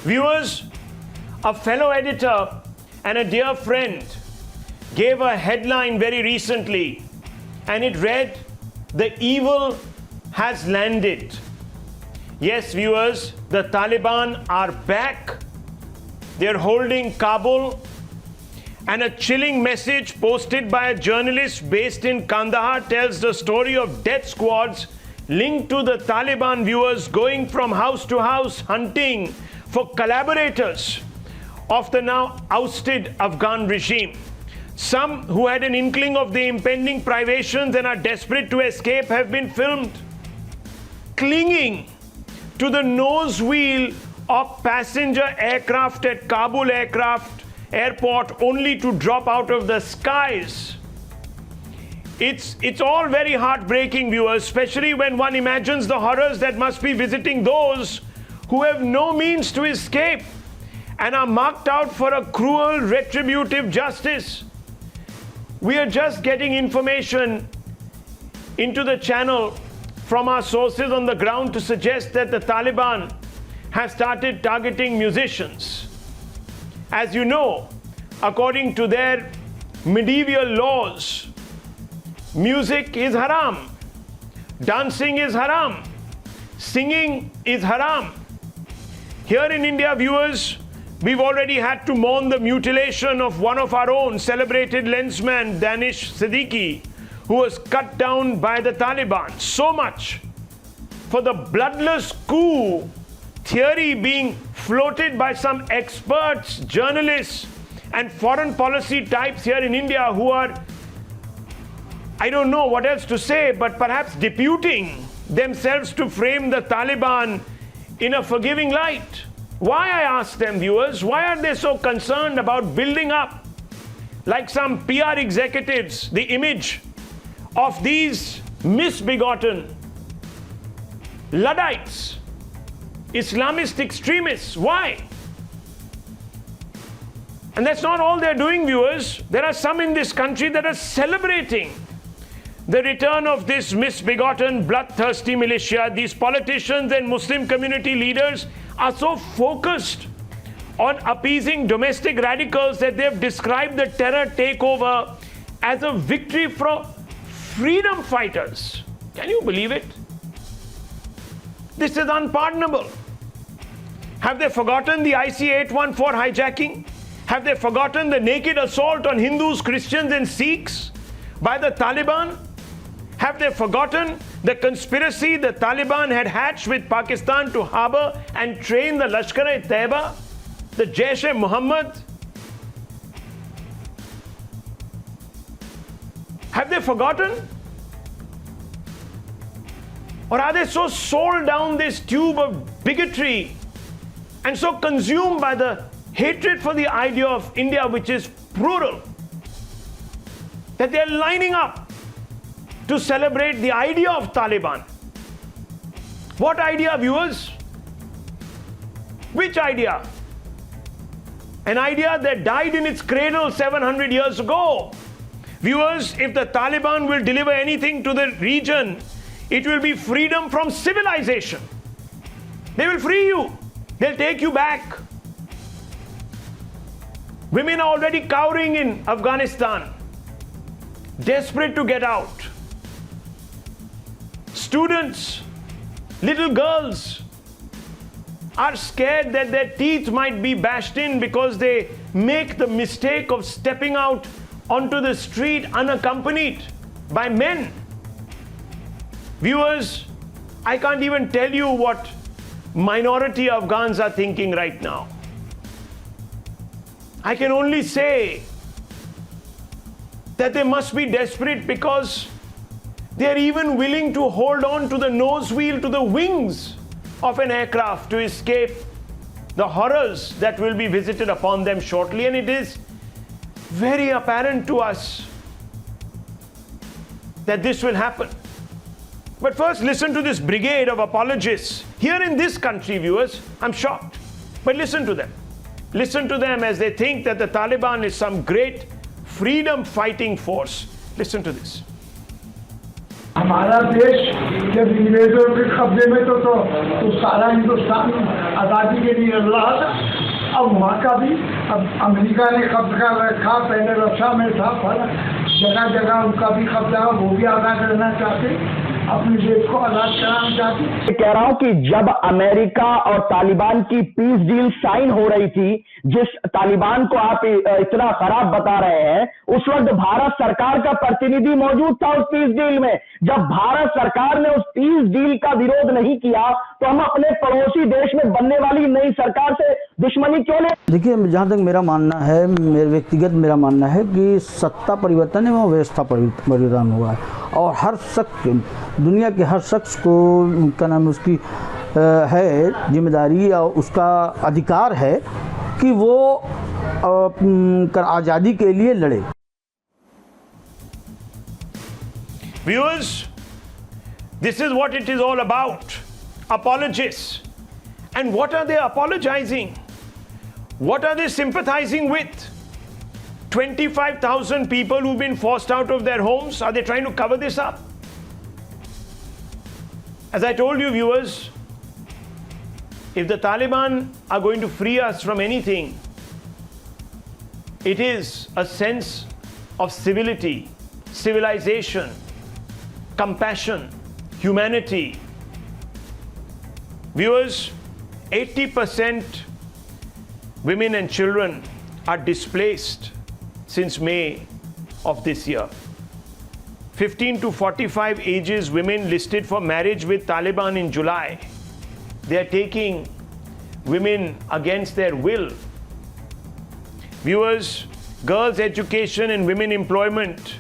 Viewers, a fellow editor and a dear friend gave a headline very recently, and it read, "The evil has landed." Yes, viewers, the Taliban are back. They're holding Kabul. And a chilling message posted by a journalist based in Kandahar tells the story of death squads linked to the Taliban, viewers, going from house to house hunting for collaborators of the now ousted Afghan regime. Some who had an inkling of the impending privations and are desperate to escape have been filmed clinging to the nose wheel of passenger aircraft at Kabul airport only to drop out of the skies. It's all very heartbreaking, viewers, especially when one imagines the horrors that must be visiting those who have no means to escape and are marked out for a cruel, retributive justice. We are just getting information into the channel from our sources on the ground to suggest that the Taliban have started targeting musicians. As you know, according to their medieval laws, music is haram, dancing is haram, singing is haram. Here in India, viewers, we've already had to mourn the mutilation of one of our own celebrated lensman, Danish Siddiqui, who was cut down by the Taliban. So much for the bloodless coup theory being floated by some experts, journalists, and foreign policy types here in India who are, I don't know what else to say, but perhaps deputing themselves to frame the Taliban in a forgiving light. Why, I ask them, viewers, why are they so concerned about building up, like some PR executives, the image of these misbegotten Luddites, Islamist extremists? Why? And that's not all they're doing, viewers. There are some in this country that are celebrating the return of this misbegotten, bloodthirsty militia. These politicians and Muslim community leaders are so focused on appeasing domestic radicals that they've described the terror takeover as a victory for freedom fighters. Can you believe it? This is unpardonable. Have they forgotten the IC-814 hijacking? Have they forgotten the naked assault on Hindus, Christians, and Sikhs by the Taliban? Have they forgotten the conspiracy the Taliban had hatched with Pakistan to harbor and train the Lashkar-e-Taiba, the Jaish-e-Muhammad? Have they forgotten? Or are they so sold down this tube of bigotry and so consumed by the hatred for the idea of India, which is plural, that they're lining up to celebrate the idea of Taliban? What idea, viewers? Which idea? An idea that died in its cradle 700 years ago. Viewers, if the Taliban will deliver anything to the region, it will be freedom from civilization. They will free you. They'll take you back. Women are already cowering in Afghanistan, desperate to get out. Students, little girls, are scared that their teeth might be bashed in because they make the mistake of stepping out onto the street unaccompanied by men. Viewers, I can't even tell you what minority Afghans are thinking right now. I can only say that they must be desperate because they are even willing to hold on to the nose wheel, to the wings of an aircraft to escape the horrors that will be visited upon them shortly. And it is very apparent to us that this will happen. But first, listen to this brigade of apologists. Here in this country, viewers, I'm shocked. But listen to them. Listen to them as they think that the Taliban is some great freedom fighting force. Listen to this. हमारा देश जब अंग्रेजों के कब्जे में तो सारा हिंदुस्तान आज़ादी के लिए लड़ रहा था। अब वहाँ का भी अब अमेरिका ने कब्जा रखा, पहले रक्षा में था, पर जगह जगह उनका भी कब्जा, वो भी आज़ाद रहना चाहते, अपने देश को आज़ाद कराना चाहते। कह रहा हूं कि जब अमेरिका और तालिबान की पीस डील साइन हो रही थी, जिस तालिबान को आप इतना खराब बता रहे हैं, उस वक्त भारत सरकार का प्रतिनिधि मौजूद था उस पीस डील में। जब भारत सरकार ने उस पीस डील का विरोध नहीं किया तो हम अपने पड़ोसी देश में बनने वाली नई सरकार से दुश्मनी क्यों ले? देखिए, जहां तक मेरा मानना है, मेरे व्यक्तिगत मेरा मानना है कि सत्ता परिवर्तन है, वो व्यवस्था परिवर्तन हुआ है और हर शख्स, दुनिया के हर शख्स को क्या नाम है उसकी है जिम्मेदारी और उसका अधिकार है कि वो आज़ादी के लिए लड़े। Viewers, this is what it is all about. Apologists. And what are they apologizing? What are they sympathizing with? 25,000 people who've been forced out of their homes. Are they trying to cover this up? As I told you, viewers, if the Taliban are going to free us from anything, it is a sense of civility, civilization, compassion, humanity. Viewers, 80% women and children are displaced since May of this year. 15 to 45 ages women listed for marriage with Taliban in July. They are taking women against their will. Viewers, girls' education and women employment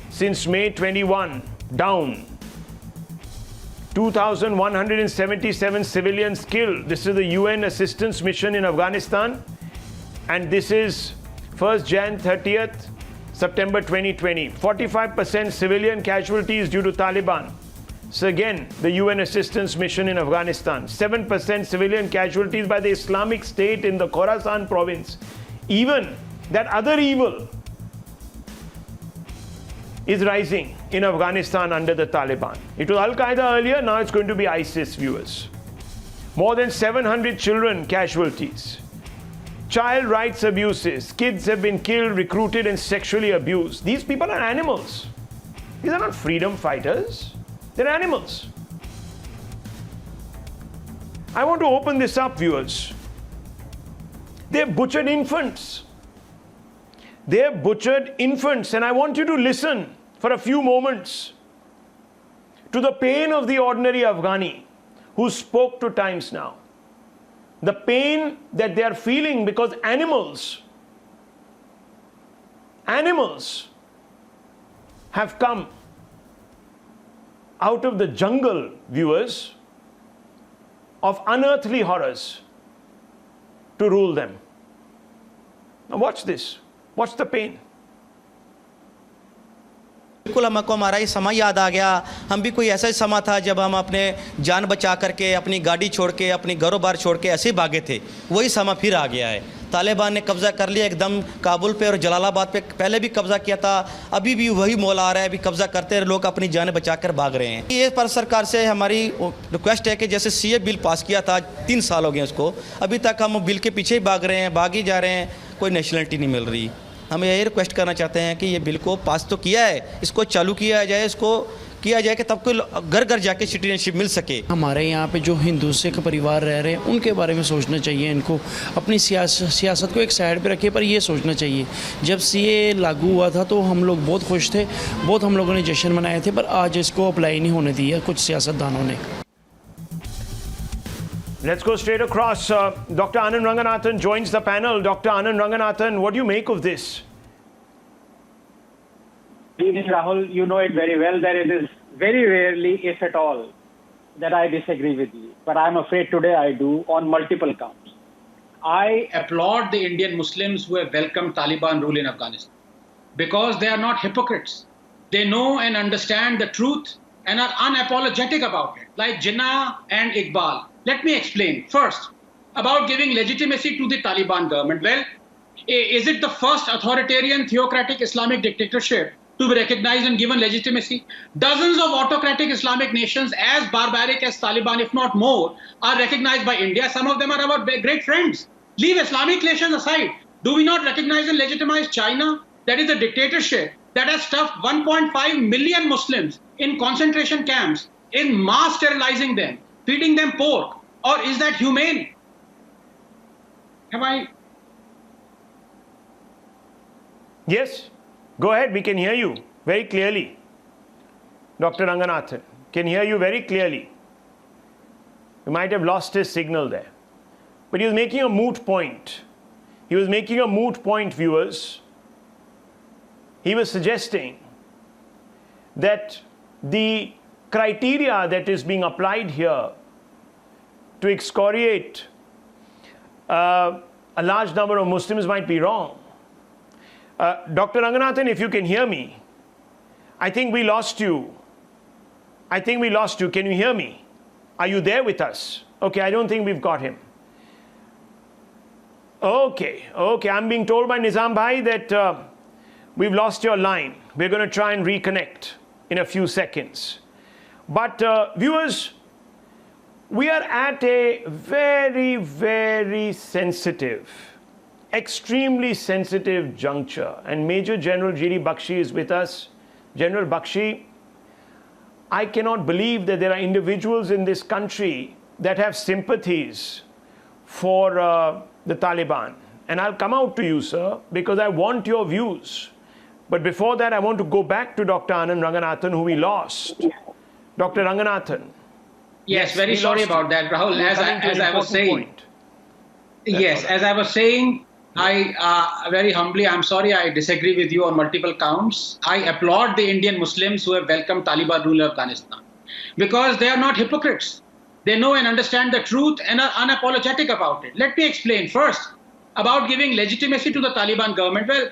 since May 21 down. 2,177 civilians killed. This is the UN assistance mission in Afghanistan, and this is 1st Jan 30th September 2020. 45% civilian casualties due to Taliban. So again, the UN assistance mission in Afghanistan. 7% civilian casualties by the Islamic State in the Khorasan province. Even that other evil is rising in Afghanistan under the Taliban. It was Al-Qaeda earlier, now it's going to be ISIS, viewers. More than 700 children casualties. Child rights abuses. Kids have been killed, recruited and sexually abused. These people are animals. These are not freedom fighters. They're animals. I want to open this up, viewers. They've butchered infants. They've butchered infants, and I want you to listen for a few moments to the pain of the ordinary Afghani who spoke to Times Now. The pain that they are feeling because animals have come out of the jungle, viewers, of unearthly horrors to rule them. Now watch this. Watch the pain. बिल्कुल हमको हमारा ही समय याद आ गया। हम भी कोई ऐसा ही समय था जब हम अपने जान बचा करके, अपनी गाड़ी छोड़ के, अपनी घरों बार छोड़ के ऐसे ही भागे थे। वही समय फिर आ गया है। तालिबान ने कब्ज़ा कर लिया एकदम काबुल पे और जलालाबाद पे, पहले भी कब्ज़ा किया था, अभी भी वही मौल आ रहा है, अभी कब्ज़ा करते हैं, लोग अपनी जान बचा कर भाग रहे हैं। ये पर सरकार से हमारी रिक्वेस्ट है कि जैसे सीए बिल पास किया था, 3 साल हो गए उसको, अभी तक हम बिल के पीछे ही भाग रहे हैं, भाग ही जा रहे हैं, कोई नेशनलिटी नहीं मिल रही। हम यही रिक्वेस्ट करना चाहते हैं कि ये बिल को पास तो किया है, इसको चालू किया जाए, इसको किया जाए कि तब कोई घर घर जाके सिटीजनशिप मिल सके। हमारे यहाँ पे जो हिंदू सिख परिवार रह रहे हैं उनके बारे में सोचना चाहिए, इनको अपनी सियासत को एक साइड पे रखे, पर ये सोचना चाहिए जब सीए लागू हुआ था तो हम लोग बहुत खुश थे, बहुत हम लोगों ने जश्न मनाए थे, पर आज इसको अप्लाई नहीं होने दिया कुछ सियासतदानों ने। Let's go straight across. Dr. Anand Ranganathan joins the panel. Dr. Anand Ranganathan, what do you make of this? Rahul, you know it very well that it is very rarely, if at all, that I disagree with you. But I'm afraid today I do on multiple counts. I applaud the Indian Muslims who have welcomed Taliban rule in Afghanistan because they are not hypocrites. They know and understand the truth and are unapologetic about it, like Jinnah and Iqbal. Let me explain. First, about giving legitimacy to the Taliban government. Well, is it the first authoritarian theocratic Islamic dictatorship to be recognized and given legitimacy? Dozens of autocratic Islamic nations, as barbaric as Taliban, if not more, are recognized by India. Some of them are our great friends. Leave Islamic nations aside. Do we not recognize and legitimize China? That is a dictatorship that has stuffed 1.5 million Muslims in concentration camps, in mass sterilizing them, feeding them pork. Or is that humane? Have I? Yes, go ahead, we can hear you very clearly. Dr. Ranganathan can hear you very clearly. You might have lost his signal there. But he was making a moot point. He was making a moot point, viewers. He was suggesting that the criteria that is being applied here to excoriate a large number of Muslims might be wrong. Dr. Ranganathan, if you can hear me, I think we lost you. I think we lost you. Can you hear me? Are you there with us? Okay, I don't think we've got him. Okay, I'm being told by Nizam Bhai that we've lost your line. We're going to try and reconnect in a few seconds. But viewers, we are at a very, very sensitive, extremely sensitive juncture. And Major General G.D. Bakshi is with us. General Bakshi, I cannot believe that there are individuals in this country that have sympathies for the Taliban. And I'll come out to you, sir, because I want your views. But before that, I want to go back to Dr. Anand Ranganathan, who we lost. Dr. Ranganathan. Yes, very sorry about that, Rahul. As I was saying, yes, as I was saying, I very humbly, I'm sorry, I disagree with you on multiple counts. I applaud the Indian Muslims who have welcomed Taliban rule of Afghanistan because they are not hypocrites. They know and understand the truth and are unapologetic about it. Let me explain first about giving legitimacy to the Taliban government. Well,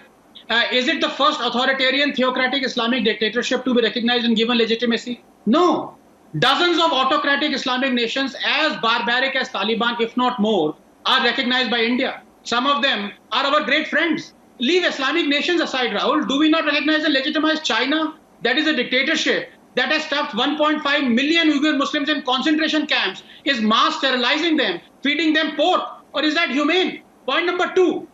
is it the first authoritarian theocratic Islamic dictatorship to be recognized and given legitimacy? No. Dozens of autocratic Islamic nations, as barbaric as Taliban, if not more, are recognized by India. Some of them are our great friends. Leave Islamic nations aside, Rahul. Do we not recognize and legitimize China? That is a dictatorship that has stuffed 1.5 million Uyghur Muslims in concentration camps, is mass sterilizing them, feeding them pork. Or is that humane? Point number two,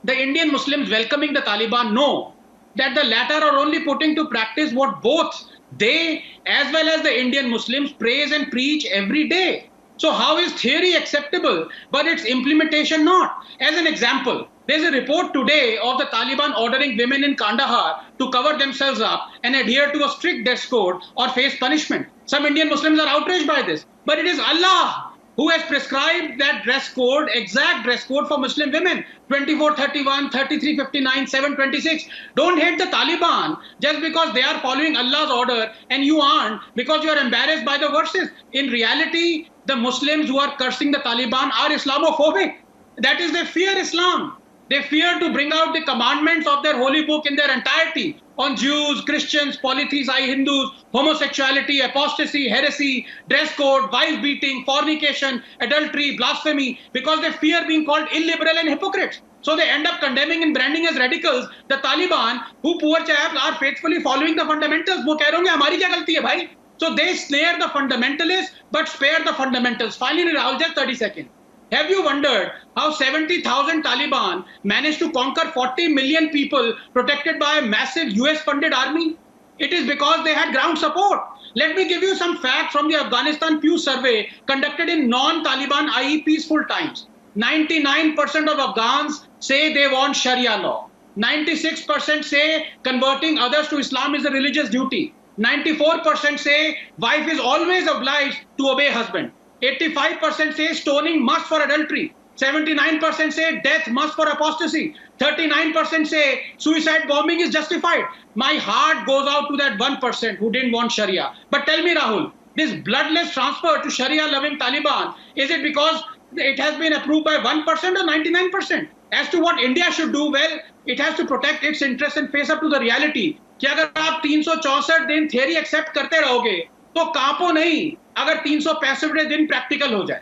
the Indian Muslims welcoming the Taliban know that the latter are only putting to practice what both they as well as the Indian Muslims praise and preach every day. So how is theory acceptable, but its implementation not? As an example, there's a report today of the Taliban ordering women in Kandahar to cover themselves up and adhere to a strict dress code or face punishment. Some Indian Muslims are outraged by this, but it is Allah who has prescribed that dress code, exact dress code for Muslim women, 2431, 3359, 726. Don't hate the Taliban just because they are following Allah's order and you aren't, because you are embarrassed by the verses. In reality, the Muslims who are cursing the Taliban are Islamophobic. That is, they fear Islam. They fear to bring out the commandments of their holy book in their entirety on Jews, Christians, polytheistic Hindus, homosexuality, apostasy, heresy, dress code, wife beating, fornication, adultery, blasphemy, because they fear being called illiberal and hypocrites. So they end up condemning and branding as radicals the Taliban, who poor chaps are faithfully following the fundamentals. वो कह रहे होंगे हमारी क्या गलती है भाई? So they snare the fundamentalists but spare the fundamentals. Finally, Rahul, just 30 seconds. Have you wondered how 70,000 Taliban managed to conquer 40 million people protected by a massive US-funded army? It is because they had ground support. Let me give you some facts from the Afghanistan Pew survey conducted in non-Taliban IE peaceful times. 99% of Afghans say they want Sharia law. 96% say converting others to Islam is a religious duty. 94% say wife is always obliged to obey husband. 85% say stoning must for adultery. 79% say death must for apostasy. 39% say suicide bombing is justified. My heart goes out to that 1% who didn't want Sharia. But tell me, Rahul, this bloodless transfer to Sharia-loving Taliban, is it because it has been approved by 1% or 99%? As to what India should do, well, it has to protect its interests and face up to the reality. कि अगर आप 364 दिन theory accept करते रहोगे, तो कांपो नहीं अगर 365 दिन practical हो जाए.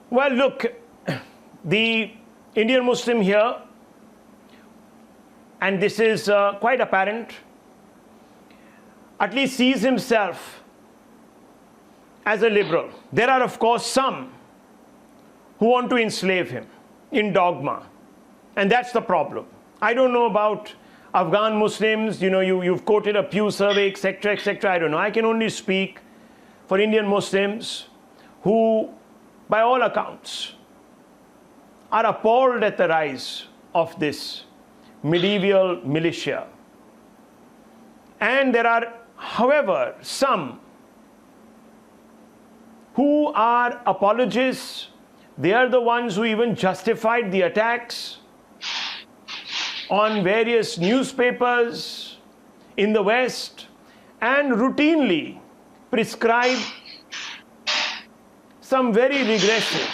Well, look, the Indian Muslim here and this is quite apparent, at least sees himself as a liberal. There are, of course, some who want to enslave him in dogma, and that's the problem. I don't know about Afghan Muslims, you've quoted a Pew survey, etc., etc. I don't know. I can only speak for Indian Muslims who, by all accounts, are appalled at the rise of this medieval militia. And there are, however, some who are apologists. They are the ones who even justified the attacks on various newspapers in the West and routinely prescribe some very regressive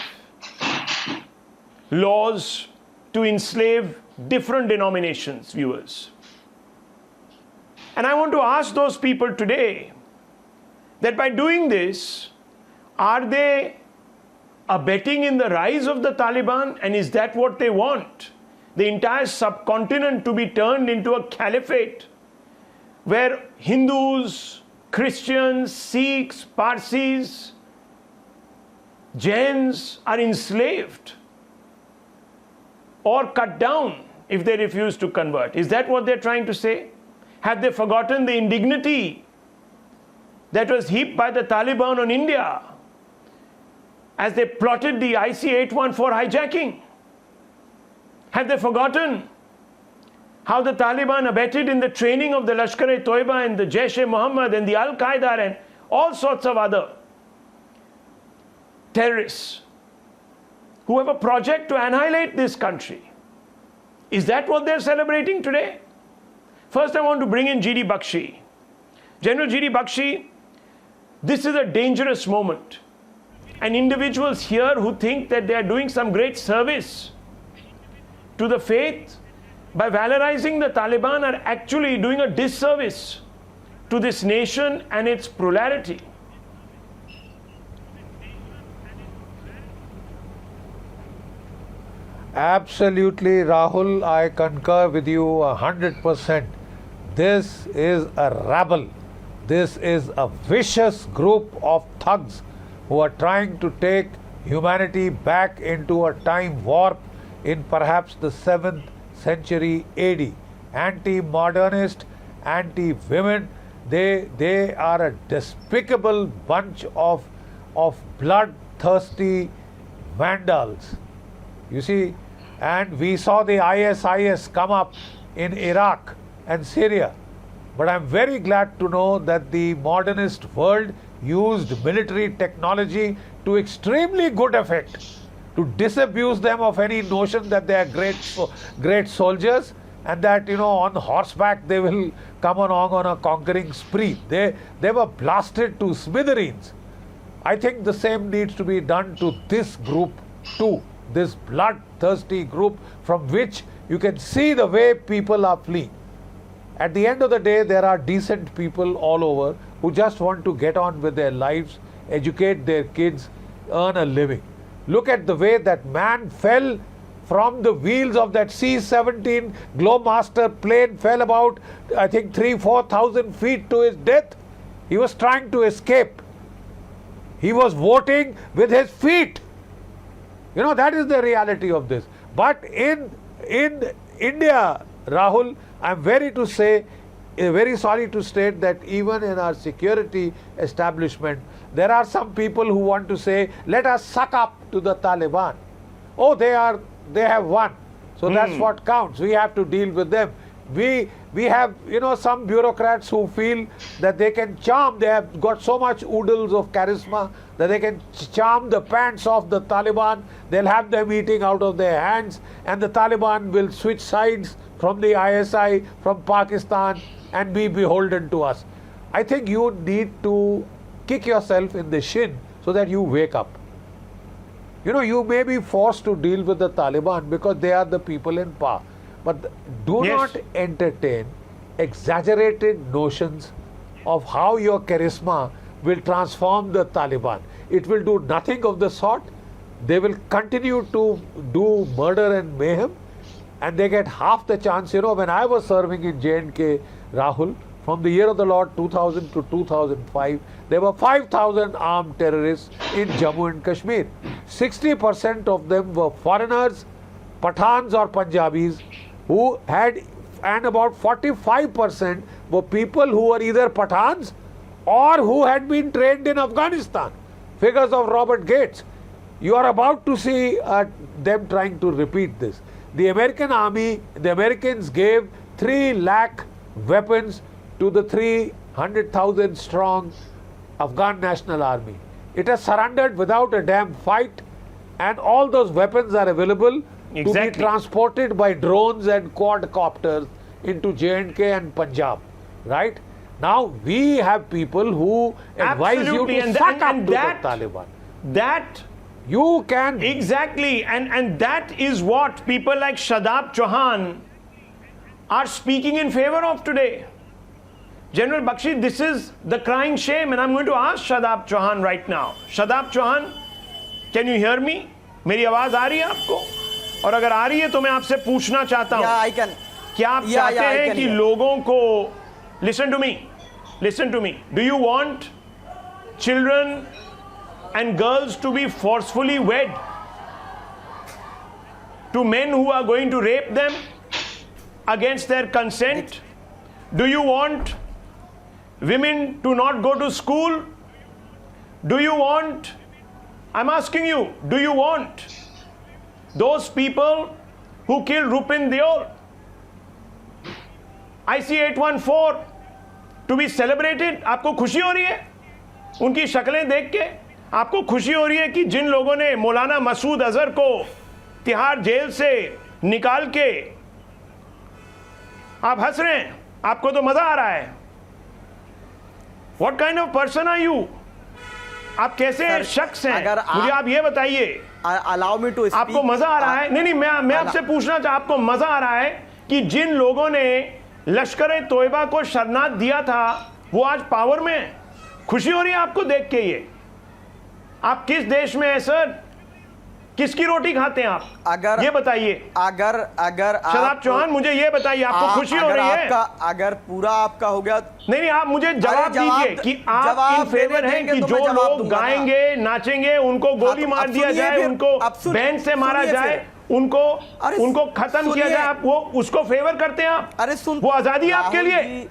laws to enslave different denominations, viewers. And I want to ask those people today that by doing this, are they abetting in the rise of the Taliban, and is that what they want? The entire subcontinent to be turned into a caliphate where Hindus, Christians, Sikhs, Parsis, Jains are enslaved or cut down if they refuse to convert. Is that what they're trying to say? Have they forgotten the indignity that was heaped by the Taliban on India as they plotted the IC-814 hijacking? Have they forgotten how the Taliban abetted in the training of the Lashkar-e-Toiba and the Jaish-e-Mohammed and the Al-Qaeda and all sorts of other terrorists who have a project to annihilate this country? Is that what they're celebrating today? First, I want to bring in G.D. Bakshi. General G.D. Bakshi, this is a dangerous moment. And individuals here who think that they are doing some great service to the faith by valorizing the Taliban are actually doing a disservice to this nation and its plurality. Absolutely, Rahul, I concur with you 100%. This is a rabble. This is a vicious group of thugs who are trying to take humanity back into a time warp in perhaps the 7th century AD. Anti-modernist, anti-women, they are a despicable bunch of bloodthirsty vandals. You see, and we saw the ISIS come up in Iraq and Syria. But I'm very glad to know that the modernist world used military technology to extremely good effect to disabuse them of any notion that they are great soldiers and that, on horseback they will come along on a conquering spree. They were blasted to smithereens. I think the same needs to be done to this group too, this bloodthirsty group from which you can see the way people are fleeing. At the end of the day, there are decent people all over who just want to get on with their lives, educate their kids, earn a living. Look at the way that man fell from the wheels of that C-17 Globemaster plane, fell about, I think, 3,000-4,000 feet to his death. He was trying to escape. He was voting with his feet. That is the reality of this. But in India, Rahul, I'm very sorry to state that even in our security establishment, there are some people who want to say, let us suck up to the Taliban. Oh, they have won. So that's what counts. We have to deal with them. We have, some bureaucrats who feel that they can charm, they have got so much oodles of charisma that they can charm the pants off the Taliban. They'll have them eating out of their hands and the Taliban will switch sides from the ISI, from Pakistan and be beholden to us. I think you need to kick yourself in the shin so that you wake up. You may be forced to deal with the Taliban because they are the people in power. But do not entertain exaggerated notions of how your charisma will transform the Taliban. It will do nothing of the sort. They will continue to do murder and mayhem. and they get half the chance. You know, when I was serving in J&K, Rahul, from the year of the Lord 2000 to 2005, there were 5,000 armed terrorists in Jammu and Kashmir. 60% of them were foreigners, Pathans or Punjabis, who had, and about 45% were people who were either Pathans or who had been trained in Afghanistan. Figures of Robert Gates. You are about to see them trying to repeat this. The American army, the Americans gave 3 lakh weapons to the 300,000 strong Afghan National Army. It has surrendered without a damn fight, and all those weapons are available to be transported by drones and quadcopters into J&K and Punjab, right? Now we have people who advise you to suck up to the Taliban. That you can exactly, and that is what people like Shadab Chauhan are speaking in favor of today. General Bakshi, this is the crying shame, and I'm going to ask Shadab Chauhan right now. Shadab Chauhan, can you hear me? मेरी आवाज आ रही है आपको? और अगर आ रही है तो मैं आपसे पूछना चाहता हूं, क्या आप चाहते हैं कि लोगों को, listen to me, do you want children and girls to be forcefully wed to men who are going to rape them against their consent? Do you want women to not go to school? Do you want, I'm asking you, do you want those people who killed Rupin Deol, IC-814, to be celebrated? आपको खुशी हो रही है उनकी शक्लें देख के? आपको खुशी हो रही है कि जिन लोगों ने मौलाना मसूद अजहर को तिहाड़ जेल से निकाल के, आप हंस रहे हैं, आपको तो मजा आ रहा है? What kind of person are you? आप कैसे शख्स हैं? मुझे आप ये बताइए। Allow me to speak. आपको मजा आ रहा है? नहीं, मैं आपसे पूछना चाहता, आपको मजा आ रहा है कि जिन लोगों ने लश्कर तोयबा को शरनार्थ दिया था वो आज पावर में है? खुशी हो रही है आपको देख के? ये आप किस देश में है सर? किसकी रोटी खाते हैं आप? अगर ये बताइए, अगर शदाब चौहान मुझे ये बताइए, आपको खुशी हो रही है? अगर पूरा आपका हो गया, नहीं, आप मुझे जवाब दीजिए कि आप इन फेवर हैं कि जो लोग गाएंगे नाचेंगे उनको गोली मार दिया जाए, उनको बैन से मारा जाए, उनको खत्म किया जाए, आप वो उसको फेवर करते हैं आप? अरे वो आजादी आपके लिए?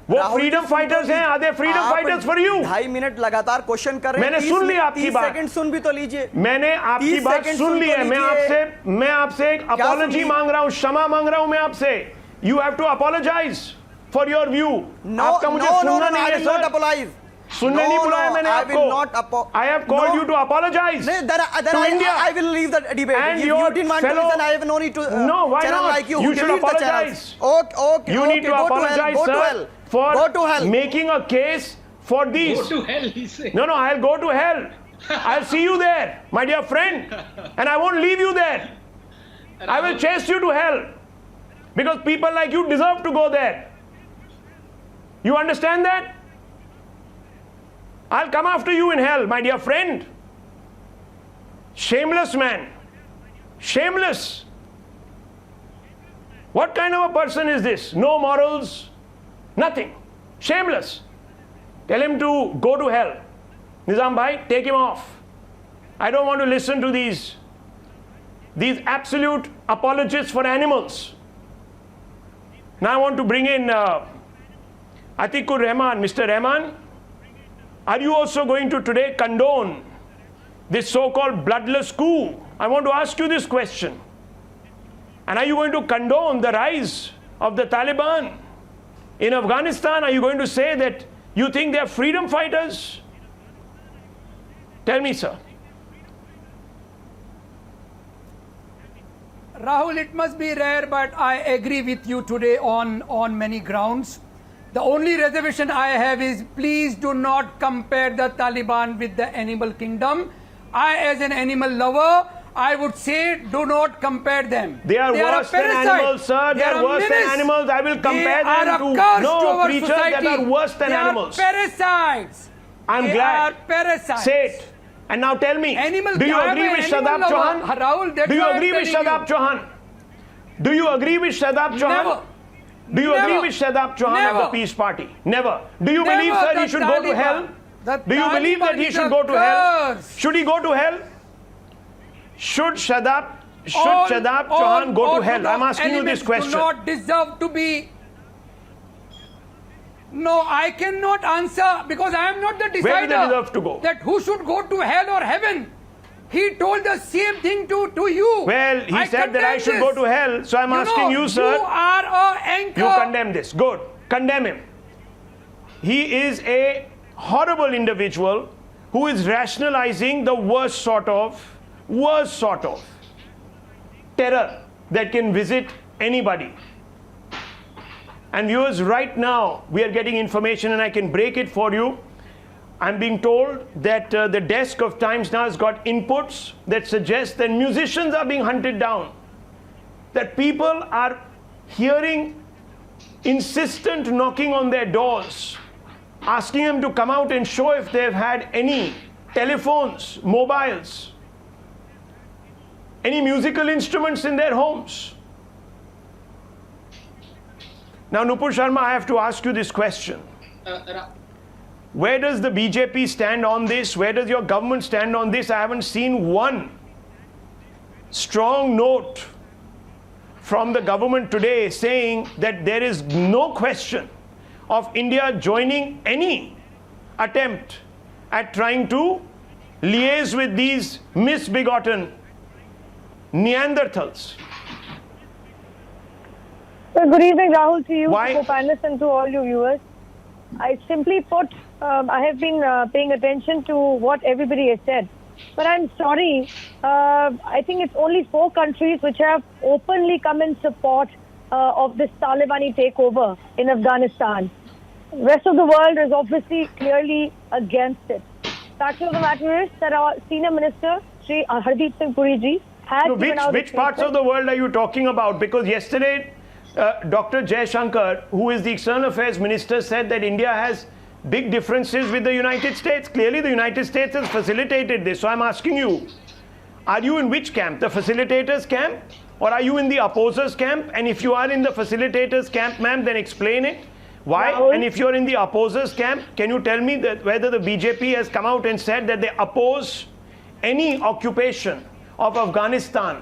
वो फ्रीडम फाइटर्स हैं? आधे freedom fighters for you? 2.5 minute लगातार क्वेश्चन कर रहे हैं। मैंने सुन ली आपकी बात, 30 सेकंड सुन भी तो लीजिए। मैंने आपकी बात सुन ली है। मैं आपसे एक अपॉलॉजी मांग रहा हूं, क्षमा मांग रहा हूं मैं आपसे। You have to apologize for your view. आपका मुझे सुनना नहीं है सर, सुनने नहीं बुलाया मैंने आपको। I have called you to apologize to India. I will leave the debate. And if you didn't want to listen, I have no need to. No, why channel not? like you You should apologize. Okay. You need to apologize, sir, for making a case for these. Go to hell, he said. No, I'll go to hell. I'll see you there, my dear friend, and I won't leave you there. I will chase you to hell because people like you deserve to go there. You understand that? I'll come after you in hell, my dear friend. Shameless man. Shameless. What kind of a person is this? No morals, nothing. Shameless. Tell him to go to hell. Nizam bhai, take him off. I don't want to listen to these absolute apologists for animals. Now I want to bring in Atikur Rahman. Mr. Rahman, are you also going to today condone this so-called bloodless coup? I want to ask you this question. And are you going to condone the rise of the Taliban in Afghanistan? Are you going to say that you think they are freedom fighters? Tell me, sir. Rahul, it must be rare, but I agree with you today on many grounds. The only reservation I have is please do not compare the Taliban with the animal kingdom. I, as an animal lover, I would say do not compare them. They are worse than animals, sir. They are worse than animals. I will compare them to creatures that are worse than animals. They are parasites. I'm glad. They are parasites. Say it. And now tell me, Animal, do you I am agree an with animal Shadab lover. Chauhan? Rahul, that's Do you why I'm agree with telling Shadab you. Chauhan? Do you agree with Shadab Chauhan? Never. Do you agree Never. with Shadab Chauhan of the Never. Peace Party? Never. Do you Never. believe, sir, he The should go to Taliban. hell? The Do you believe that Taliban he is should a go to hell? curse. Should he go to hell? Should Shadab All Chauhan go to hell? I'm asking you elements this question. do not deserve to be. No, I cannot answer because I am not the decider. Where do they deserve to go? That who should go to hell or heaven. He told the same thing to you. Well, he said that I should go to hell, so I'm asking you, sir. You are a anchor. You condemn this. Good. Condemn him. He is a horrible individual who is rationalizing the worst sort of terror that can visit anybody. And viewers, right now we are getting information, and I can break it for you. I'm being told that the desk of Times Now has got inputs that suggest that musicians are being hunted down, that people are hearing insistent knocking on their doors, asking them to come out and show if they've had any telephones, mobiles, any musical instruments in their homes. Now, Nupur Sharma, I have to ask you this question. Where does the BJP stand on this? Where does your government stand on this? I haven't seen one strong note from the government today saying that there is no question of India joining any attempt at trying to liaise with these misbegotten Neanderthals. Well, good evening, Rahul, to you, Why? to co-panelists, and to all your viewers. I simply put, I have been paying attention to what everybody has said. But I'm sorry, I think it's only 4 countries which have openly come in support of this Talibani takeover in Afghanistan. Rest of the world is obviously clearly against it. Fact of the matter is that our senior minister, Shri Hardeep Singh Puri ji, has given out Which parts of the world are you talking about? Because yesterday, Dr. Shankar, who is the External Affairs Minister, said that India has big differences with the United States. Clearly, the United States has facilitated this. So I'm asking you, are you in which camp? The facilitators camp? Or are you in the opposers camp? And if you are in the facilitators camp, ma'am, then explain it. Why? Rahul? And if you're in the opposers camp, can you tell me that whether the BJP has come out and said that they oppose any occupation of Afghanistan,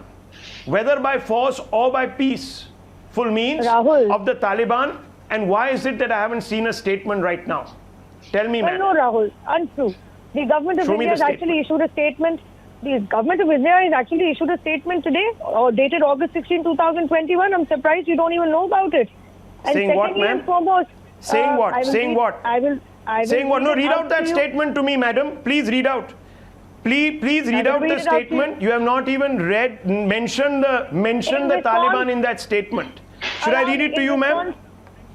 whether by force or by peaceful means, Rahul. of the Taliban? And why is it that I haven't seen a statement right now? Tell me, Well, ma'am. no, Rahul, untrue. The government of Show me India the has actually issued a statement. The government of India has actually issued a statement today, dated August 16, 2021. I'm surprised you don't even know about it. And Saying what, secondly and ma'am? foremost, Saying what? I will Saying read- what? I will Saying what? No, it read out that to you. statement to me, madam. Please read out. Please read will out read the it out to you. statement. You have not even mentioned the response- Taliban in that statement. Should I read it to you, ma'am?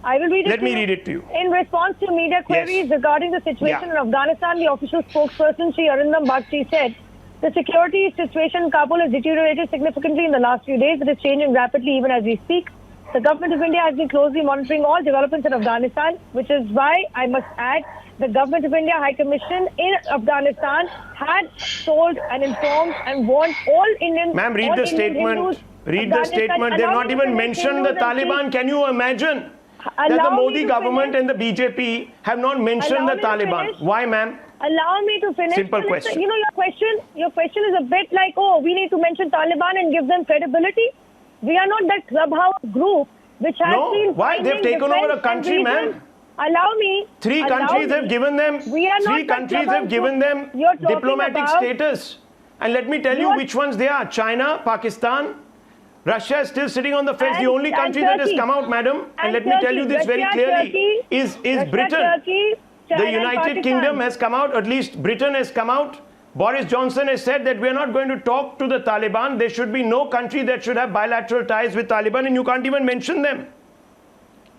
I will read it Let to me you. read it to you. In response to media queries regarding the situation Yeah. in Afghanistan, the official spokesperson, Shri Arindam Bagchi, said, the security situation in Kabul has deteriorated significantly in the last few days. It is changing rapidly even as we speak. The government of India has been closely monitoring all developments in Afghanistan, which is why, I must add, the government of India High Commission in Afghanistan had told and informed and warned all Indian Ma'am, read all the Indian statement. Hindus, Read the Afghanistan- statement. They have allow not me to even finish, mentioned the Hindus and Taliban. Sikhs. Can you imagine that the Allow me Modi to government finish. and the BJP have not mentioned Allow the me to Taliban? finish. Why, ma'am? Allow me to finish. Simple Well, question. You know, your question is a bit like, oh, we need to mention Taliban and give them credibility. We are not that clubhouse group which has No, been why? They've finding taken over a defense and country, ma'am. reasons. Allow me. Three allow countries me. have given them. We are not Three that countries have clubhouse given group them you're talking diplomatic about. status. And let me tell you which ones they are. China, Pakistan, Russia is still sitting on the fence. The And- only and country that has Turkey. come out, madam, and And let me tell you Turkey. this very Russia, clearly, Turkey, is Russia, Britain. Turkey, China, The and United Pakistan. Kingdom has come out, at least Britain has come out. Boris Johnson has said that we are not going to talk to the Taliban. There should be no country that should have bilateral ties with Taliban, and you can't even mention them.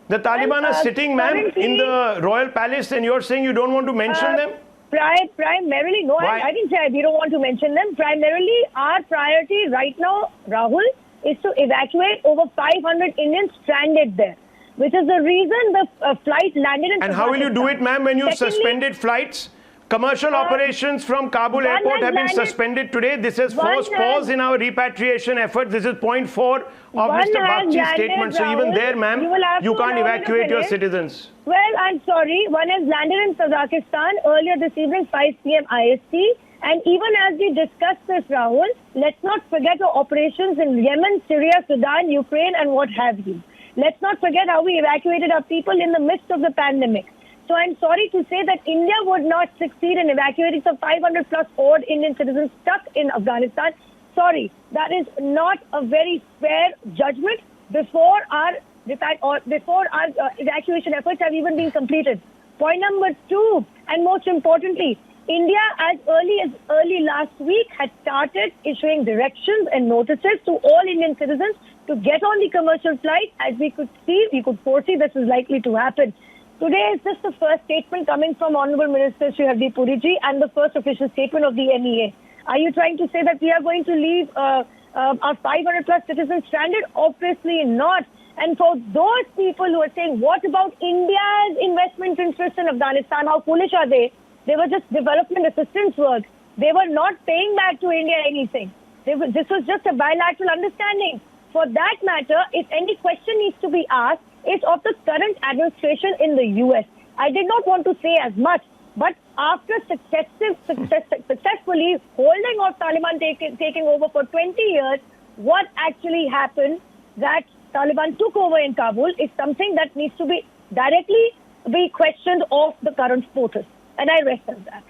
The Taliban are sitting, ma'am, currently- in the royal palace, and you're saying you don't want to mention them? Primarily, no, Why? I didn't say we don't want to mention them. Primarily, our priority right now, Rahul, is to evacuate over 500 Indians stranded there, which is the reason the flight landed in And how will you do it, ma'am, when you've Secondly- suspended flights Commercial operations from Kabul one airport has have been landed- suspended today. This has One forced has- pause in our repatriation efforts. This is point 4 of One Mr. has Bakchi's landed, statement. So even Rahul. there, ma'am, You will have you to can't allow me to evacuate your finish. citizens. Well, I'm sorry. One has landed in Kazakhstan earlier this evening, 5 p.m. IST. And even as we discuss this, Rahul, let's not forget our operations in Yemen, Syria, Sudan, Ukraine, and what have you. Let's not forget how we evacuated our people in the midst of the pandemic. So I'm sorry to say that India would not succeed in evacuating some 500 plus odd Indian citizens stuck in Afghanistan. Sorry, that is not a very fair judgment before our evacuation efforts have even been completed. Point number 2, and most importantly, India, as early last week, had started issuing directions and notices to all Indian citizens to get on the commercial flight. As we could foresee this is likely to happen. Today is just the first statement coming from Honorable Minister Shri Hardeep Puri ji and the first official statement of the MEA. Are you trying to say that we are going to leave our 500 plus citizens stranded? Obviously not. And for those people who are saying, what about India's investment interests in Afghanistan? How foolish are they? They were just development assistance work. They were not paying back to India anything. This was just a bilateral understanding. For that matter, if any question needs to be asked, it's of the current administration in the US. I did not want to say as much, but after successfully holding off Taliban taking over for 20 years, what actually happened that Taliban took over in Kabul is something that needs to be directly questioned of the current POTUS. And I rest on that.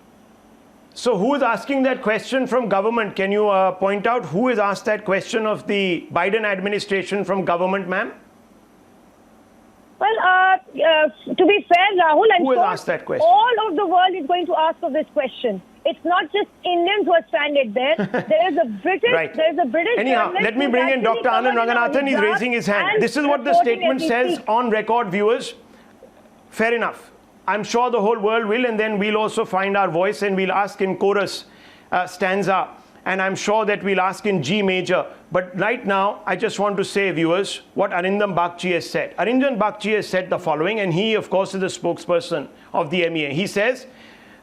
So who is asking that question from government? Can you point out who has asked that question of the Biden administration from government, ma'am? Well, to be fair, Rahul, I'm who has sure asked that question? all of the world is going to ask of this question. It's not just Indians who are stranded there. There is a British. Right. There is a British. Anyhow, let me bring in Dr. Anand Ranganathan. He's raising his hand. This is what the statement says on record, viewers. Fair enough. I'm sure the whole world will, and then we'll also find our voice and we'll ask in chorus stanza. And I'm sure that we'll ask in G major. But right now, I just want to say, viewers, what Arindam Bagchi has said. Arindam Bagchi has said the following, and he, of course, is the spokesperson of the MEA. He says,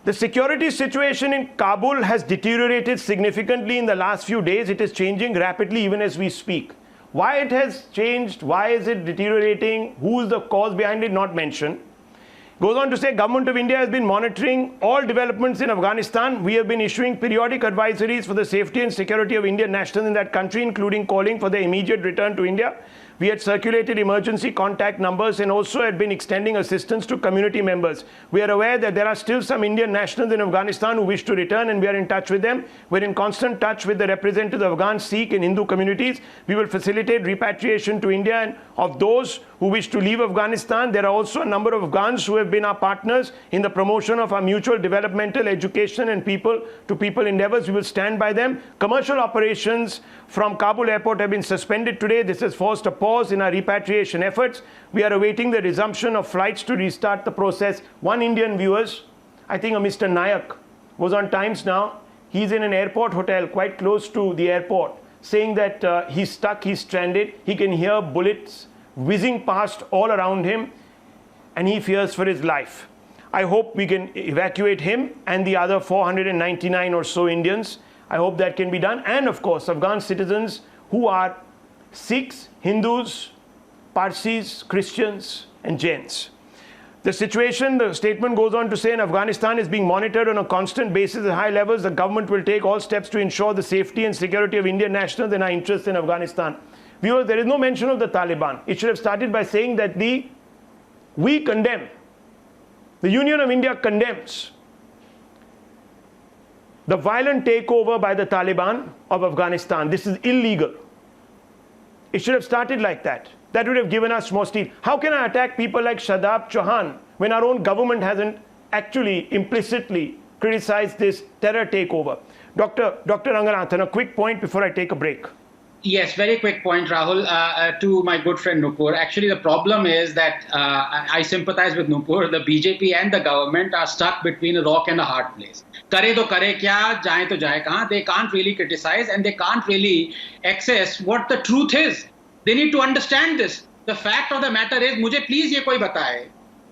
the security situation in Kabul has deteriorated significantly in the last few days. It is changing rapidly even as we speak. Why it has changed, why is it deteriorating, who is the cause behind it, not mentioned. Goes on to say, Government of India has been monitoring all developments in Afghanistan. We have been issuing periodic advisories for the safety and security of Indian nationals in that country, including calling for their immediate return to India. We had circulated emergency contact numbers and also had been extending assistance to community members. We are aware that there are still some Indian nationals in Afghanistan who wish to return, and we are in touch with them. We're in constant touch with the representatives of Afghan, Sikh and Hindu communities. We will facilitate repatriation to India and of those who wish to leave Afghanistan. There are also a number of Afghans who have been our partners in the promotion of our mutual developmental, education and people-to-people endeavors. We will stand by them. Commercial operations from Kabul airport have been suspended today. This has forced a pause in our repatriation efforts. We are awaiting the resumption of flights to restart the process. One Indian viewers, I think a Mr. Nayak, was on Times Now. He's in an airport hotel quite close to the airport, saying that he's stuck, he's stranded. He can hear bullets whizzing past all around him, and he fears for his life. I hope we can evacuate him and the other 499 or so Indians. I hope that can be done. And of course, Afghan citizens who are Sikhs, Hindus, Parsis, Christians, and Jains. The situation, the statement goes on to say, in Afghanistan is being monitored on a constant basis at high levels. The government will take all steps to ensure the safety and security of Indian nationals and our interests in Afghanistan. Viewers, there is no mention of the Taliban. It should have started by saying that we condemn. The Union of India condemns the violent takeover by the Taliban of Afghanistan. This is illegal. It should have started like that. That would have given us more steel. How can I attack people like Shadab Chauhan when our own government hasn't actually implicitly criticized this terror takeover? Dr. Ranganathan, a quick point before I take a break. Yes, very quick point, Rahul, to my good friend Nupur. Actually, the problem is that I sympathize with Nupur. The BJP and the government are stuck between a rock and a hard place. Kare to kare kya, jaye to jaye kahan. They can't really criticize and they can't really access what the truth is. They need to understand this. The fact of the matter is, मुझे please ये कोई बताए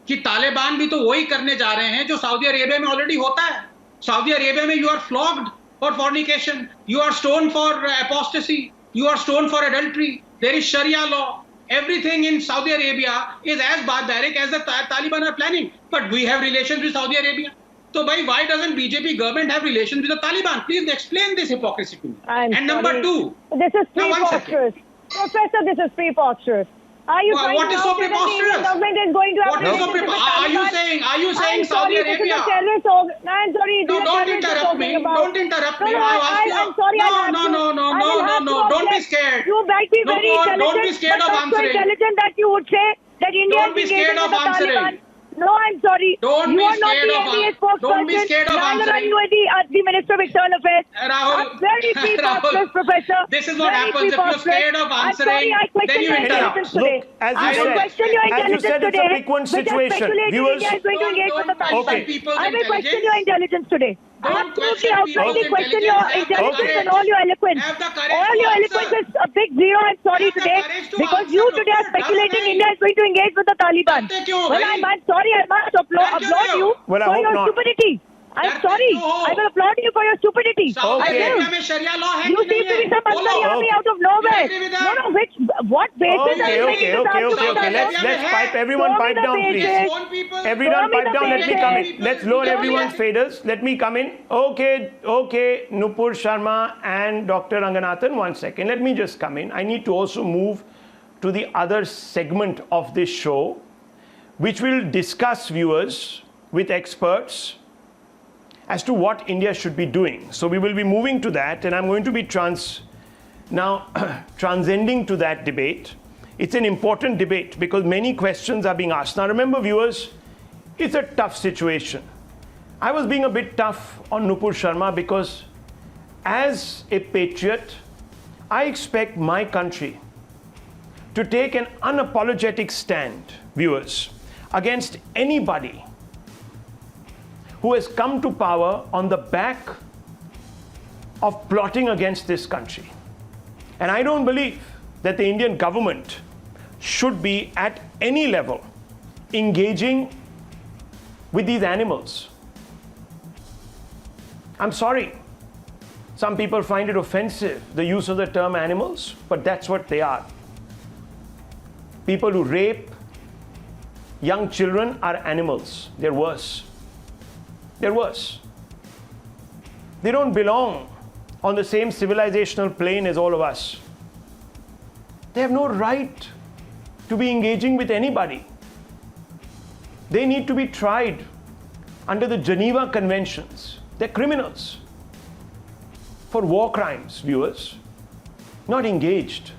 कि तालिबान भी तो वही करने जा रहे हैं जो सऊदी अरेबिया में ऑलरेडी होता है. Saudi Arabia mein you are flogged for fornication, you are stoned for apostasy, you are stoned for adultery. There is Sharia law. Everything in Saudi Arabia is as barbaric as the Taliban are planning. But we have relations with Saudi Arabia. So why doesn't BJP government have relations with the Taliban? Please explain this hypocrisy to me. And number two. This is preposterous. Professor, this is preposterous. Are you what is so preposterous? The government is going to have What is so preposterous? Are you saying Saudi Arabia? I'm sorry. No, don't interrupt me. Don't interrupt me. I'm sorry. No. Don't be scared. You might be very intelligent. Don't be scared of answering. So intelligent that you would say that India Don't be scared of answering. No, I'm sorry. Don't be scared of answering. Don't be scared of answering. Neither are you the Minister of External Affairs. Rahul, very preposterous, Professor. This is what happens if you're scared of answering. I question your intelligence today. Look, as you said, it's a frequent situation. Viewers, India is going to engage with the Taliban. Okay. I will question your intelligence today. Don't Absolutely question outrightly people's question your intelligence. intelligence and all your eloquence. Have the courage All to your answer. eloquence is a big zero. I'm sorry Have the today courage to because answer, you today are Doctor. speculating That's India is going to engage with the Taliban. That's क्यों, Well, भाई? I'm sorry. I must applaud you Well, I for hope your not. stupidity. I'm That's sorry. क्यों? I will applaud you for your stupidity. Saudi Okay. Arabia में Sharia law है You कि seem नहीं to be है? some बोलो. Ansari army out of nowhere. agree with that? No. What basis are you making this argument on? Let's pipe everyone pipe down, please. Own people. Everyone Show me pipe the down, let me come in. pages. Let's lower Show me everyone's the- faders. Let me come in. Okay, Nupur Sharma and Dr. Ranganathan, 1 second. Let me just come in. I need to also move to the other segment of this show, which will discuss, viewers, with experts as to what India should be doing. So we will be moving to that, and I'm going to be transcending to that debate. It's an important debate because many questions are being asked. Now remember, viewers, it's a tough situation. I was being a bit tough on Nupur Sharma because as a patriot, I expect my country to take an unapologetic stand, viewers, against anybody who has come to power on the back of plotting against this country. And I don't believe that the Indian government should be at any level engaging with these animals. I'm sorry. Some people find it offensive, the use of the term animals, but that's what they are. People who rape young children are animals. They're worse. They're worse. They don't belong on the same civilizational plane as all of us. They have no right to be engaging with anybody. They need to be tried under the Geneva Conventions. They're criminals for war crimes, viewers, not engaged.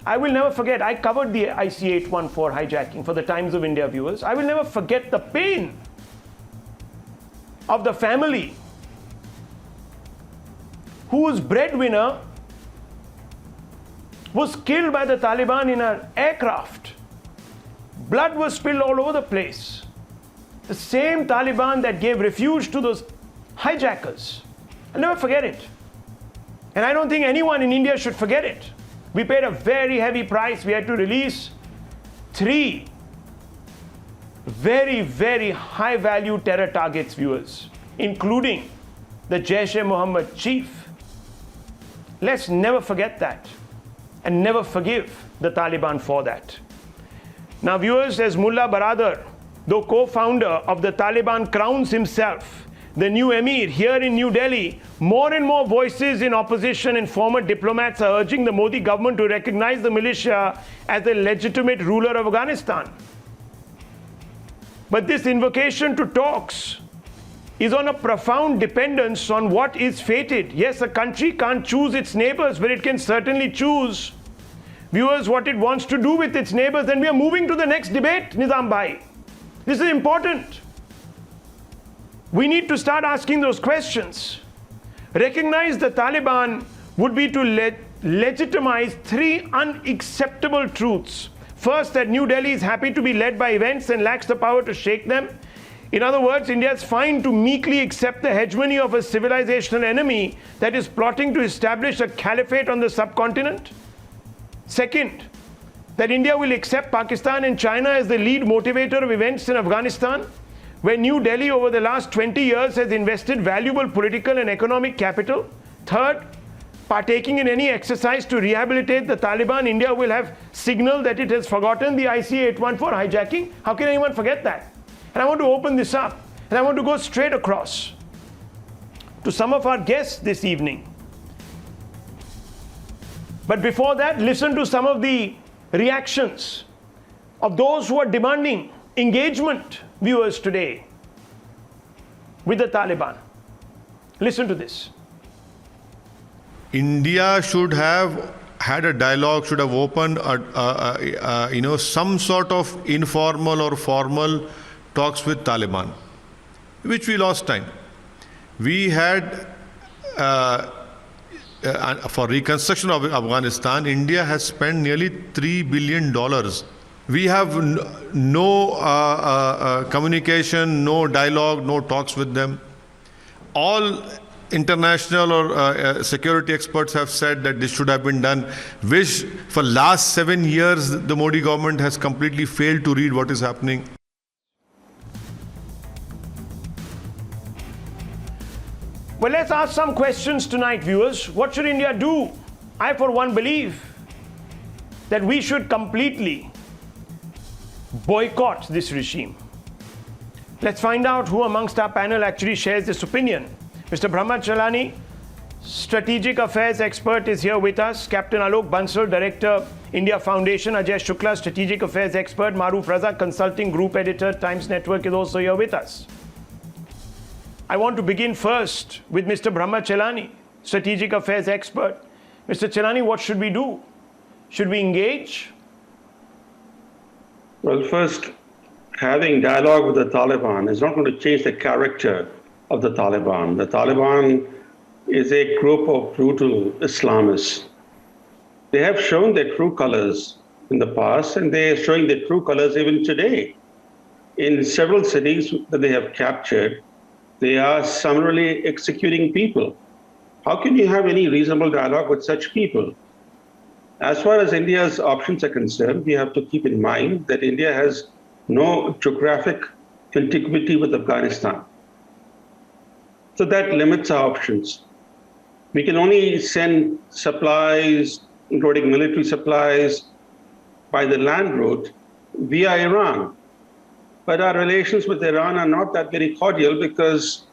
I will never forget, I covered the IC-814 hijacking for the Times of India, viewers. I will never forget the pain of the family whose breadwinner was killed by the Taliban in an aircraft. Blood was spilled all over the place. The same Taliban that gave refuge to those hijackers. I'll never forget it. And I don't think anyone in India should forget it. We paid a very heavy price. We had to release 3 very, very high value terror targets, viewers, including the Jaish-e-Mohammed chief. Let's never forget that and never forgive the Taliban for that. Now, viewers, as Mullah Baradar, the co-founder of the Taliban, crowns himself the new emir here in New Delhi, more and more voices in opposition and former diplomats are urging the Modi government to recognize the militia as the legitimate ruler of Afghanistan. But this invocation to talks is on a profound dependence on what is fated. Yes, a country can't choose its neighbors, but it can certainly choose, viewers, what it wants to do with its neighbors. And we are moving to the next debate, Nizam Bhai. This is important. We need to start asking those questions. Recognize the Taliban would be to legitimize 3 unacceptable truths. First, that New Delhi is happy to be led by events and lacks the power to shake them. In other words, India is fine to meekly accept the hegemony of a civilizational enemy that is plotting to establish a caliphate on the subcontinent. Second, that India will accept Pakistan and China as the lead motivator of events in Afghanistan. where New Delhi over the last 20 years has invested valuable political and economic capital. Third, partaking in any exercise to rehabilitate the Taliban, India will have signaled that it has forgotten the IC-814 hijacking. How can anyone forget that? And I want to open this up, and I want to go straight across to some of our guests this evening. But before that, listen to some of the reactions of those who are demanding engagement, viewers, today with the Taliban. Listen to this. India should have had a dialogue, should have opened some sort of informal or formal talks with Taliban, which we lost time. We had for reconstruction of Afghanistan, India has spent nearly $3 billion. We have no communication, no dialogue, no talks with them. All international or security experts have said that this should have been done, which for last 7 years the Modi government has completely failed to read what is happening. Well, let's ask some questions tonight, viewers. What should India do? I, for one, believe that we should completely boycott this regime. Let's find out who amongst our panel actually shares this opinion. Mr. Brahma Chalani, Strategic Affairs expert, is here with us. Captain Alok Bansal, Director, India Foundation. Ajay Shukla, Strategic Affairs expert. Maruf Raza, Consulting Group Editor, Times Network, is also here with us. I want to begin first with Mr. Brahma Chalani, Strategic Affairs expert. Mr. Chalani, what should we do? Should we engage? Well, first, having dialogue with the Taliban is not going to change the character of the Taliban. The Taliban is a group of brutal Islamists. They have shown their true colors in the past, and they are showing their true colors even today. In several cities that they have captured, they are summarily executing people. How can you have any reasonable dialogue with such people? As far as India's options are concerned, we have to keep in mind that India has no geographic contiguity with Afghanistan. So that limits our options. We can only send supplies, including military supplies, by the land route via Iran. But our relations with Iran are not that very cordial because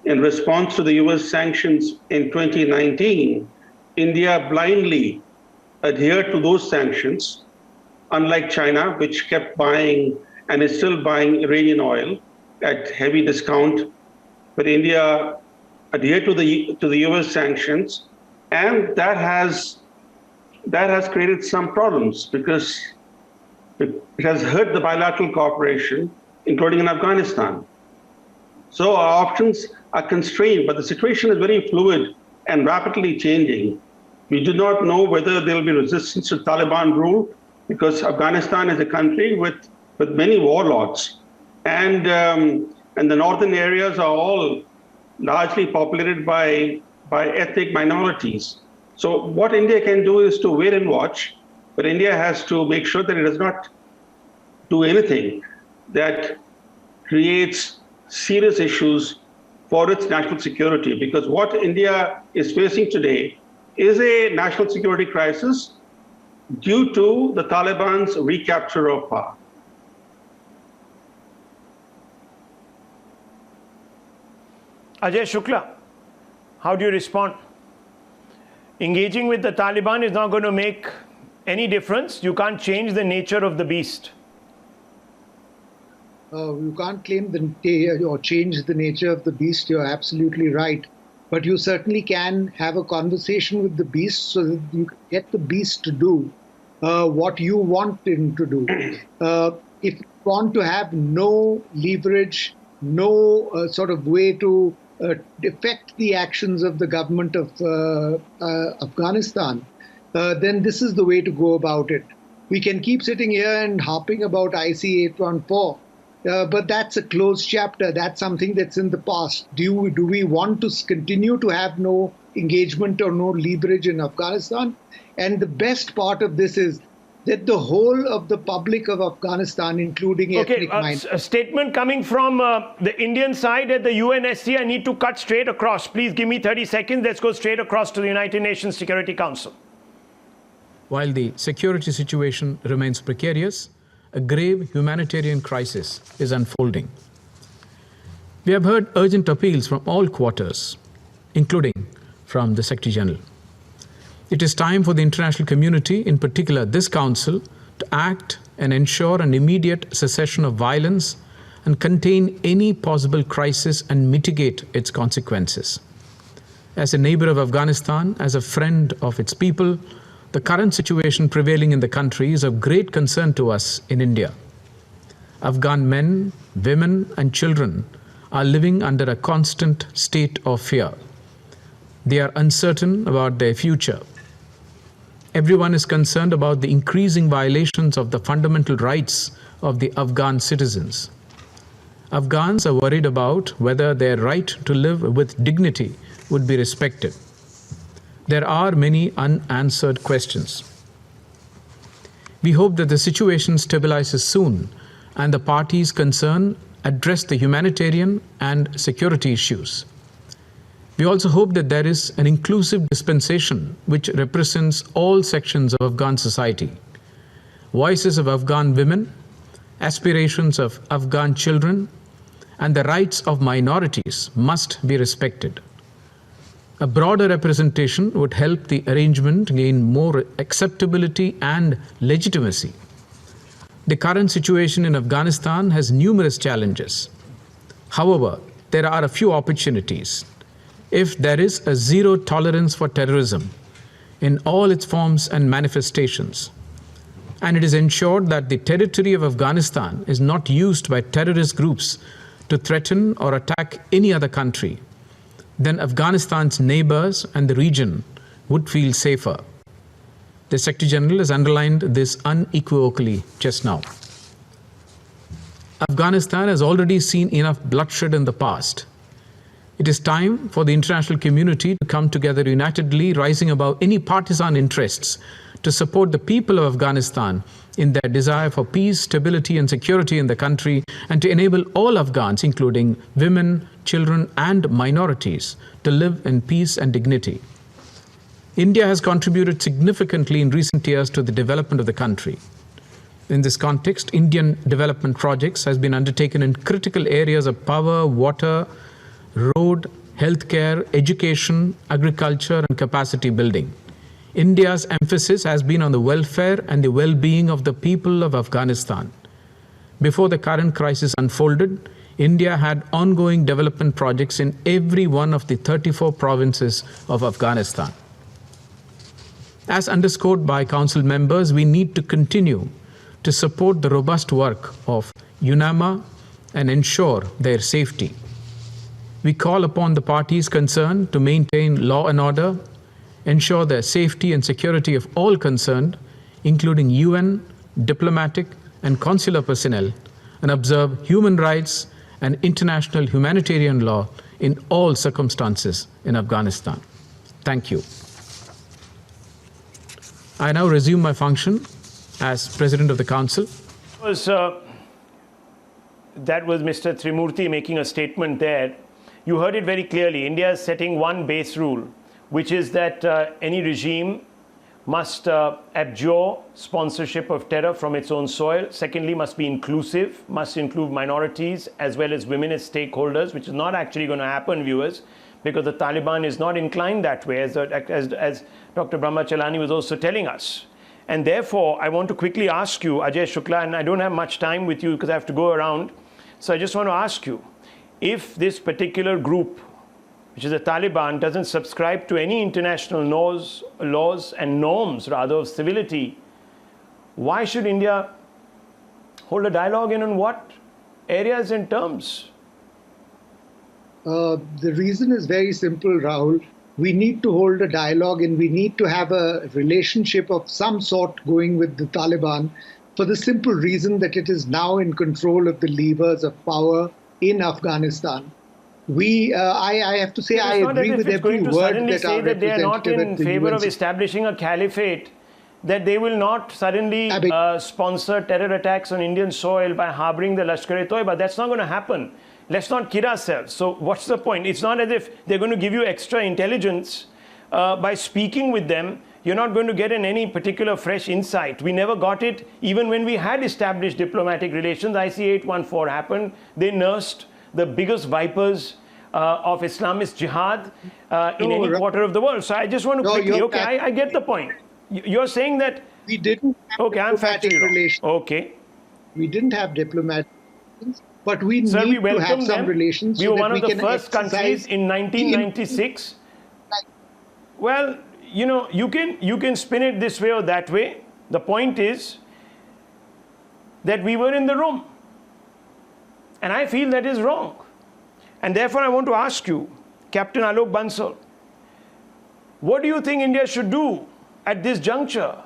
in response to the US sanctions in 2019, India blindly adhered to those sanctions, unlike China, which kept buying and is still buying Iranian oil at heavy discount. But India adhered to the US sanctions, and that has created some problems because it has hurt the bilateral cooperation, including in Afghanistan. So our options are constrained, but the situation is very fluid and rapidly changing. We do not know whether there will be resistance to Taliban rule because Afghanistan is a country with many warlords, and the northern areas are all largely populated by ethnic minorities. So what India can do is to wait and watch, but India has to make sure that it does not do anything that creates serious issues for its national security, because what India is facing today is a national security crisis due to the Taliban's recapture of power. Ajay Shukla, how do you respond? Engaging with the Taliban is not going to make any difference. You can't change the nature of the beast. You can't claim or change the nature of the beast. You're absolutely right. But you certainly can have a conversation with the beast so that you can get the beast to do what you want him to do. If you want to have no leverage, no sort of way to affect the actions of the government of Afghanistan, then this is the way to go about it. We can keep sitting here and harping about IC-814, but that's a closed chapter. That's something that's in the past. Do we want to continue to have no engagement or no leverage in Afghanistan? And the best part of this is that the whole of the public of Afghanistan, including ethnic minorities. A statement coming from the Indian side at the UNSC. I need to cut straight across. Please give me 30 seconds. Let's go straight across to the United Nations Security Council. While the security situation remains precarious, a grave humanitarian crisis is unfolding. We have heard urgent appeals from all quarters, including from the Secretary General. It is time for the international community, in particular this Council, to act and ensure an immediate cessation of violence and contain any possible crisis and mitigate its consequences. As a neighbor of Afghanistan, as a friend of its people, the current situation prevailing in the country is of great concern to us in India. Afghan men, women, and children are living under a constant state of fear. They are uncertain about their future. Everyone is concerned about the increasing violations of the fundamental rights of the Afghan citizens. Afghans are worried about whether their right to live with dignity would be respected. There are many unanswered questions. We hope that the situation stabilizes soon and the parties concerned address the humanitarian and security issues. We also hope that there is an inclusive dispensation which represents all sections of Afghan society. Voices of Afghan women, aspirations of Afghan children, and the rights of minorities must be respected. A broader representation would help the arrangement gain more acceptability and legitimacy. The current situation in Afghanistan has numerous challenges. However, there are a few opportunities. If there is a zero tolerance for terrorism in all its forms and manifestations, and it is ensured that the territory of Afghanistan is not used by terrorist groups to threaten or attack any other country, then Afghanistan's neighbors and the region would feel safer. The Secretary General has underlined this unequivocally just now. Afghanistan has already seen enough bloodshed in the past. It is time for the international community to come together unitedly, rising above any partisan interests, to support the people of Afghanistan in their desire for peace, stability, and security in the country, and to enable all Afghans, including women, children, and minorities, to live in peace and dignity. India has contributed significantly in recent years to the development of the country. In this context, Indian development projects has been undertaken in critical areas of power, water, road, healthcare, education, agriculture, and capacity building. India's emphasis has been on the welfare and the well-being of the people of Afghanistan. Before the current crisis unfolded, India had ongoing development projects in every one of the 34 provinces of Afghanistan. As underscored by Council members, we need to continue to support the robust work of UNAMA and ensure their safety. We call upon the parties concerned to maintain law and order, ensure the safety and security of all concerned, including UN, diplomatic, and consular personnel, and observe human rights and international humanitarian law in all circumstances in Afghanistan. Thank you. I now resume my function as President of the Council. That was Mr. Trimurti making a statement there. You heard it very clearly. India is setting one base rule, which is that any regime must abjure sponsorship of terror from its own soil. Secondly, must be inclusive, must include minorities as well as women as stakeholders, which is not actually going to happen, viewers, because the Taliban is not inclined that way, as Dr. Brahma Chalani was also telling us. And therefore, I want to quickly ask you, Ajay Shukla, and I don't have much time with you because I have to go around. So I just want to ask you, if this particular group, which is the Taliban, doesn't subscribe to any international laws and norms, rather, of civility, why should India hold a dialogue in on what areas and terms? The reason is very simple, Rahul. We need to hold a dialogue and we need to have a relationship of some sort going with the Taliban for the simple reason that it is now in control of the levers of power in Afghanistan. I have to say, I agree with every word that our representative they are not in at the favor UNSC. of establishing a caliphate that they will not suddenly sponsor terror attacks on Indian soil by harboring the Lashkar-e-Toiba. That's not going to happen. Let's not kid ourselves. So what's the point? It's not as if they're going to give you extra intelligence by speaking with them. You're not going to get in any particular fresh insight. We never got it even when we had established diplomatic relations. IC 814 happened. They nursed the biggest vipers of Islamist jihad in any quarter of the world. So I just want to quickly, I get the point. You're saying that we didn't have diplomatic relations. Okay. We didn't have diplomatic relations, but we need to have some relations. We were one of the first countries in 1996. Well, you know, you can spin it this way or that way. The point is that we were in the room. And I feel that is wrong. And therefore I want to ask you, Captain Alok Bansal, what do you think India should do at this juncture?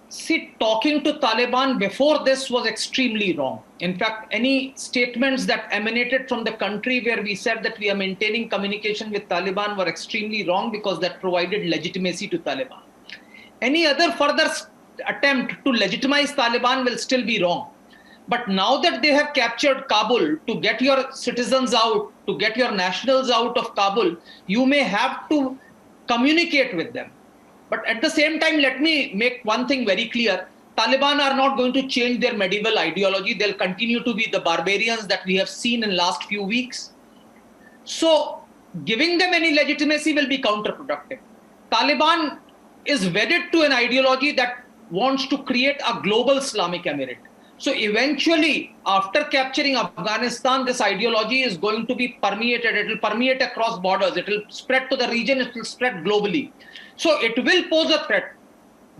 See, talking to Taliban before this was extremely wrong. In fact, any statements that emanated from the country where we said that we are maintaining communication with Taliban were extremely wrong because that provided legitimacy to Taliban. Any other further attempt to legitimize Taliban will still be wrong. But now that they have captured Kabul, to get your citizens out, to get your nationals out of Kabul, you may have to communicate with them. But at the same time, let me make one thing very clear. Taliban are not going to change their medieval ideology. They'll continue to be the barbarians that we have seen in the last few weeks. So giving them any legitimacy will be counterproductive. Taliban is wedded to an ideology that wants to create a global Islamic emirate. So eventually, after capturing Afghanistan, this ideology is going to be permeated. It will permeate across borders. It will spread to the region. It will spread globally. So it will pose a threat.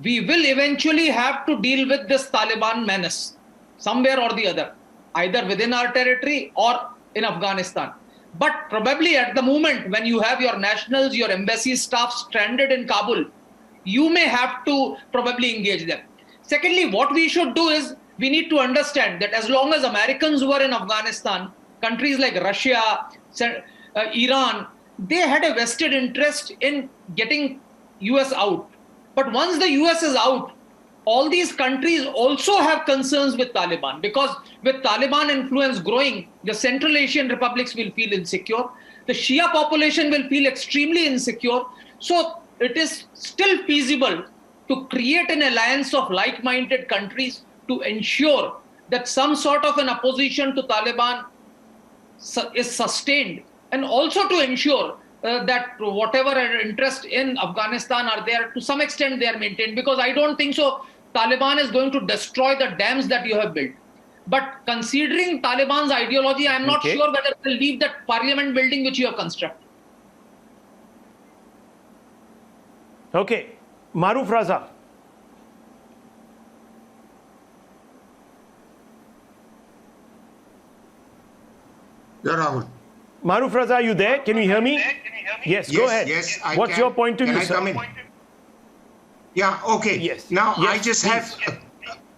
We will eventually have to deal with this Taliban menace somewhere or the other, either within our territory or in Afghanistan. But probably at the moment when you have your nationals, your embassy staff stranded in Kabul, you may have to probably engage them. Secondly, what we should do is we need to understand that as long as Americans were in Afghanistan, countries like Russia, Iran, they had a vested interest in getting US out. But once the US is out, all these countries also have concerns with Taliban, because with Taliban influence growing, the Central Asian republics will feel insecure. The Shia population will feel extremely insecure. So it is still feasible to create an alliance of like-minded countries to ensure that some sort of an opposition to Taliban is sustained, and also to ensure that whatever interest in Afghanistan are there, to some extent they are maintained, because I don't think so Taliban is going to destroy the dams that you have built. But considering Taliban's ideology, I am not sure whether they'll leave that parliament building which you have constructed. Okay, Maruf Raza. Yeah, Rahul. Maruf Raza, are you there? Can you hear me? Yes, go ahead. Yes, What's your point of view, sir? Come in? Yeah, okay. Yes. Now, yes,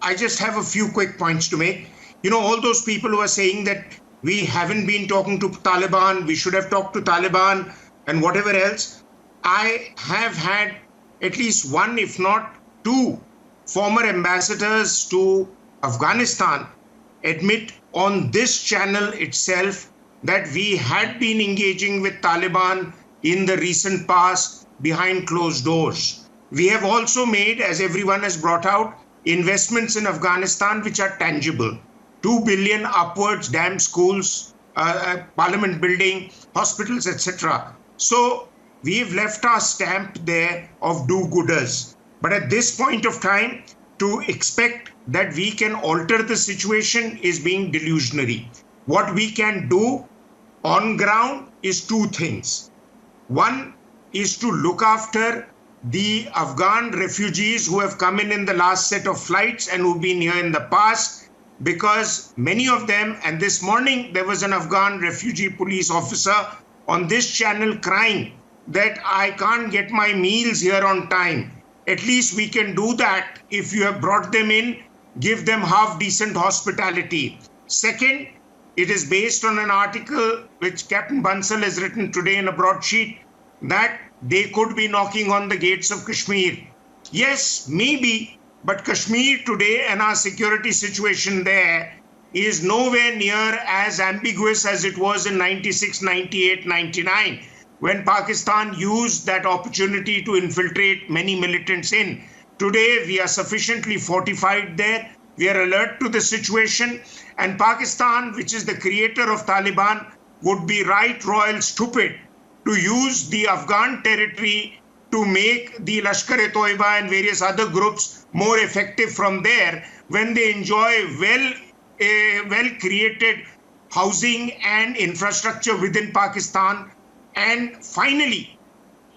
I just have a few quick points to make. You know, all those people who are saying that we haven't been talking to Taliban, we should have talked to Taliban and whatever else. I have had at least one, if not two, former ambassadors to Afghanistan admit on this channel itself that we had been engaging with Taliban in the recent past behind closed doors. We have also made, as everyone has brought out, investments in Afghanistan which are tangible. 2 billion upwards, dam, schools, parliament building, hospitals, etc. So we've left our stamp there of do-gooders. But at this point of time, to expect that we can alter the situation is being delusionary. What we can do on ground is two things. One is to look after the Afghan refugees who have come in the last set of flights and who've been here in the past, because many of them, and this morning there was an Afghan refugee police officer on this channel crying that I can't get my meals here on time. At least we can do that if you have brought them in, give them half decent hospitality. Second, it is based on an article which Captain Bansal has written today in a broadsheet that they could be knocking on the gates of Kashmir. Yes, maybe, but Kashmir today and our security situation there is nowhere near as ambiguous as it was in 96, 98, 99, when Pakistan used that opportunity to infiltrate many militants in. Today, we are sufficiently fortified there. We are alert to the situation. And Pakistan, which is the creator of Taliban, would be right royal stupid to use the Afghan territory to make the Lashkar-e-Toiba and various other groups more effective from there when they enjoy well-created housing and infrastructure within Pakistan. And finally,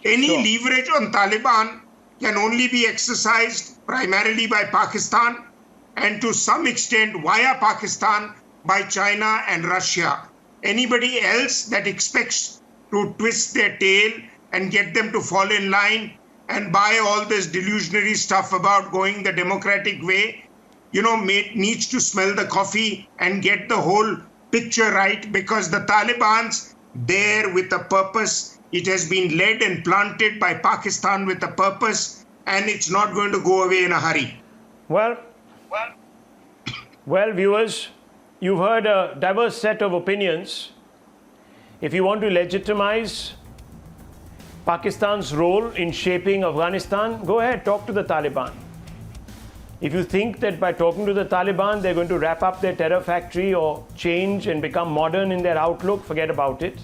any leverage on Taliban can only be exercised primarily by Pakistan and to some extent via Pakistan by China and Russia. Anybody else that expects to twist their tail and get them to fall in line and buy all this delusionary stuff about going the democratic way, needs to smell the coffee and get the whole picture right, because the Taliban's there with a purpose. It has been led and planted by Pakistan with a purpose, and it's not going to go away in a hurry. Well, viewers, you've heard a diverse set of opinions. If you want to legitimize Pakistan's role in shaping Afghanistan, go ahead, talk to the Taliban. If you think that by talking to the Taliban, they're going to wrap up their terror factory or change and become modern in their outlook, forget about it.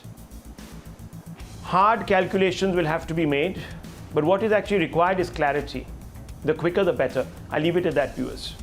Hard calculations will have to be made, but what is actually required is clarity. The quicker, the better. I'll leave it at that, viewers.